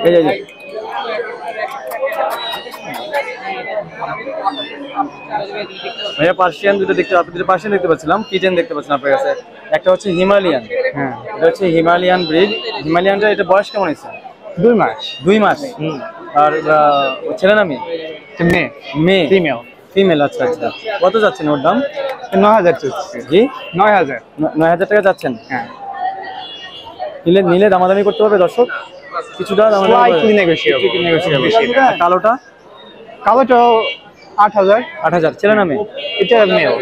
এই যে ভাইয়া পার্সিয়ান দুটো দেখতে, আপনি দুটো পার্সিয়ান দেখতে পাচ্ছিলাম, কিচেন দেখতে পাচ্ছেন আপনার কাছে। একটা হচ্ছে হিমালয়ান, হ্যাঁ এটা হচ্ছে হিমালয়ান ব্রিড। হিমালয়ানটা এটা বয়স কেমন হয়েছে? 2 মাস। 2 মাস। আর ছেলে না মেয়ে? মেয়ে। মেয়ে, ফিমেল। ফিমেল। আচ্ছা আচ্ছা, কত যাচ্ছেন ওর দাম? 9000 চলছে। জি 9000। 9000 টাকা যাচ্ছেন। হ্যাঁ, নিলে দামাদামি করতে হবে দর্শক, কিছুটা স্লাইটলি নেগোশিয়েবল। কালোটা? কালোটা 8000। 8000। ছেলে না মেয়ে? এটা মেল।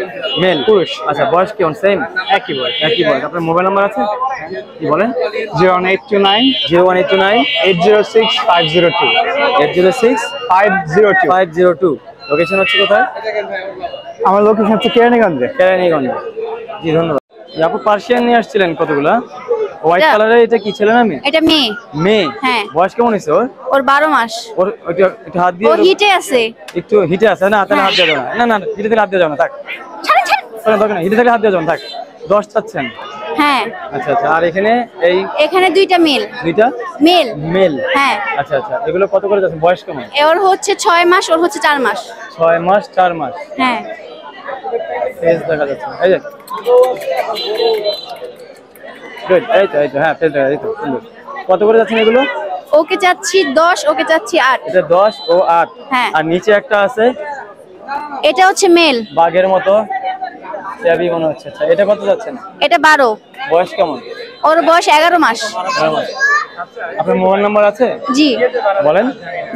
মেল, পুরুষ। আচ্ছা, বয়স কেমন? সেম, একই বয়স। একই বয়স। আপনার মোবাইল নাম্বার আছে? কি বলেন? 01829 01829 806 502 806 502 502। লোকেশন হচ্ছে কোথায়? আমার লোকেশন হচ্ছে কেরানীগঞ্জে। কেরানীগঞ্জে। জি ধন্যবাদ। আপু পার্সিয়ান নিয়ে আসছিলেন কতগুলা? হোয়াইট কালারের, এটা কি ছেলে না মেয়ে? এটা মেয়ে। মেয়ে, হ্যাঁ। বয়স কেমন হয়েছে ওর? ওর 12 মাস। ওর একটু হাত দিয়ে, ও হিটে আছে। একটু হিটে আছে না? তাহলে হাত দিয়ে যাও না। না না, হিটে থেকে হাত দিয়ে যাও না, থাক। ছাড়েন ছাড়েন। দরকার নেই, হিটে থেকে হাত দিয়ে যাও না, থাক। 10 চাচ্ছেন? হ্যাঁ। আচ্ছা আচ্ছা। আর এখানে এখানে দুইটা মেল। দুইটা মেল। মেল, হ্যাঁ। আচ্ছা আচ্ছা। এগুলো কত করে যাচ্ছে? বয়স কেমন? ওর হচ্ছে 6 মাস, ওর হচ্ছে 4 মাস। 6 মাস 4 মাস। হ্যাঁ। ফেস দেখা যাচ্ছে, এই যে গুড, এই তো হ্যাঁ, ফেস দেখা, এই তো সুন্দর। কত করে যাচ্ছেন এগুলো? ওকে চাচ্ছি 10, ওকে চাচ্ছি 8। এটা 10 ও 8। হ্যাঁ। আর নিচে একটা আছে, এটা হচ্ছে মেল, বাঘের মতো চাবি মনে হচ্ছে। আচ্ছা, এটা কত যাচ্ছেন? এটা 12। বয়স কেমন? ওর বয়স 11 মাস। আপনার মোবাইল নাম্বার আছে? জি বলেন।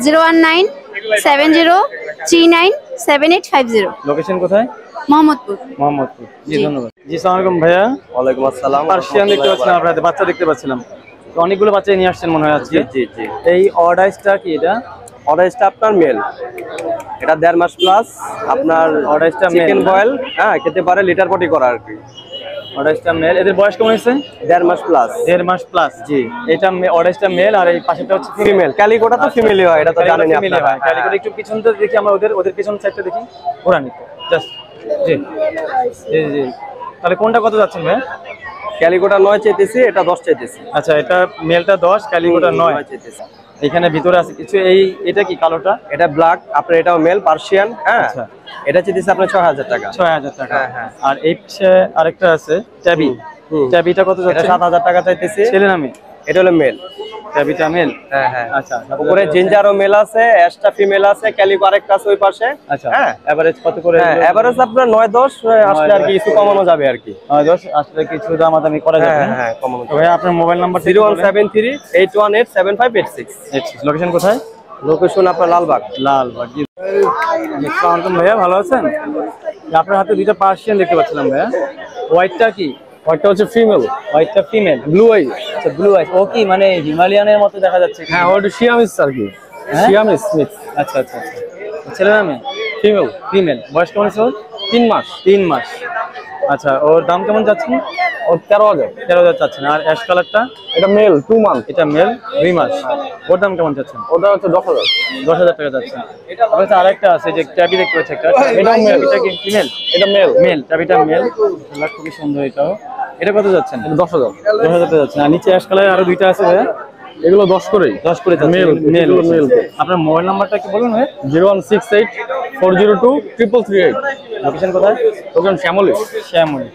019 70 39 7850। লোকেশন কোথায়? মোহাম্মদপুর। মোহাম্মদপুর। জি ধন্যবাদ। জি আসসালামু আলাইকুম ভাইয়া। ওয়ালাইকুম আসসালাম। পার্সিয়ান দেখতে পাচ্ছিলাম আপনার হাতে, বাচ্চা দেখতে পাচ্ছিলাম, তো অনেকগুলো বাচ্চা নিয়ে আসছেন মনে হয় আজকে। জি জি। এই অর্ডাইসটা কি? এটা অর্ডাইসটা আপনার মেল, এটা 1.5 মাস প্লাস। আপনার অর্ডাইসটা চিকেন বয়েল, হ্যাঁ খেতে পারে, লিটার পটি করা আর কি। অর্ডাইসটা মেল। এদের বয়স কেমন হয়েছে? 1.5 মাস প্লাস। 1.5 মাস প্লাস। জি। এটা অর্ডাইসটা মেল, আর এই পাশেটা হচ্ছে ফিমেল। ক্যালিকোটা তো ফিমেলই হয়, এটা তো জানেনই আপনারা। ক্যালিকোটা একটু পিছনটা দেখি আমরা, ওদের পিছন সাইডটা দেখি, ঘোরানি জাস্ট। জি জি জি। তাহলে কোনটা কত যাচ্ছেন ভাই? ক্যালিকোটা 9 চাইতেছি, এটা 10 চাইতেছি। আচ্ছা, এটা মেলটা 10, ক্যালিকোটা 9 চাইতেছি। এখানে ভিতরে আছে কিছু। এটা কি কালোটা? এটা ব্ল্যাক, আপনার এটাও মেল পার্সিয়ান। হ্যাঁ, আচ্ছা। এটা চাইতেছি আপনার 6000 টাকা। 6000 টাকা। হ্যাঁ। আর এই পাশে আরেকটা আছে ট্যাবি। ট্যাবিটা কত যাচ্ছে? এটা 7000 টাকা চাইতেছি। ছেলে না মেয়ে? এটা হলো মেল। ট্যাবিটা মেল। হ্যাঁ হ্যাঁ। আচ্ছা। উপরে জিঞ্জারও মেল আছে, অ্যাশটা ফিমেল আছে, ক্যালিকো আরেকটা আছে ওই পাশে। আচ্ছা। হ্যাঁ, এভারেজ কত করে? হ্যাঁ, এভারেজ আপনার 9-10 আসলে আর কি কিছু কমানো যাবে আর কি। 10 আসলে কিছু দামাদামি করা যাবে। হ্যাঁ হ্যাঁ, কমানো তো ভাই আপনার মোবাইল নাম্বার? 0173 818 7586। লোকেশন কোথায়? লোকেশন আপনার লালবাগ। লালবাগ। জি আসসালামু আলাইকুম ভাইয়া, ভালো আছেন? আপনার হাতে দুইটা পার্সিয়ান দেখতে পাচ্ছিলাম ভাইয়া। হোয়াইটটা কি? ওইটা হচ্ছে ফিমেল। হোয়াইটটা ফিমেল। Blue eye. আচ্ছা, ব্লু আইস। ও কি মানে হিমালয়ানের মতো দেখা যাচ্ছে? হ্যাঁ, ওটা সিয়ামিস আর কি। হ্যাঁ? সিয়ামিস মিক্স। আচ্ছা আচ্ছা আচ্ছা। ছেলে না মেয়ে? ফিমেল। ফিমেল। বয়স কেমন আছে ওর? 3 মাস। 3 মাস। আচ্ছা, ওর দাম কেমন যাচ্ছেন? ওর 13000। 13000 চাচ্ছেন। আর অ্যাশ কালারটা? এটা মেল 2 মান্থ। এটা মেল 2 মাস। ওর দাম কেমন যাচ্ছেন? ওটা হচ্ছে 10000। 10000 টাকা যাচ্ছে। আচ্ছা, আরেকটা আছে যে ট্যাবি দেখতে পাচ্ছি একটা। এটাও মেল। এটা কি ফিমেল? এটা মেল। Mail, ট্যাবিটা mail. খুবই সুন্দর এটাও। এটা কত যাচ্ছেন? 10000। 10000 টাকা যাচ্ছে। আর নিচে অ্যাশ কালার আরো দুইটা আছে ভাইয়া। এগুলো 10 করেই। 10 করে যাচ্ছে। Male, male. এগুলো মেল। আপনার মোবাইল নাম্বারটা কি বলুন ভাই? 0168 402 338। লোকেশন কোথায়? লোকেশন শ্যামলী। শ্যামলী।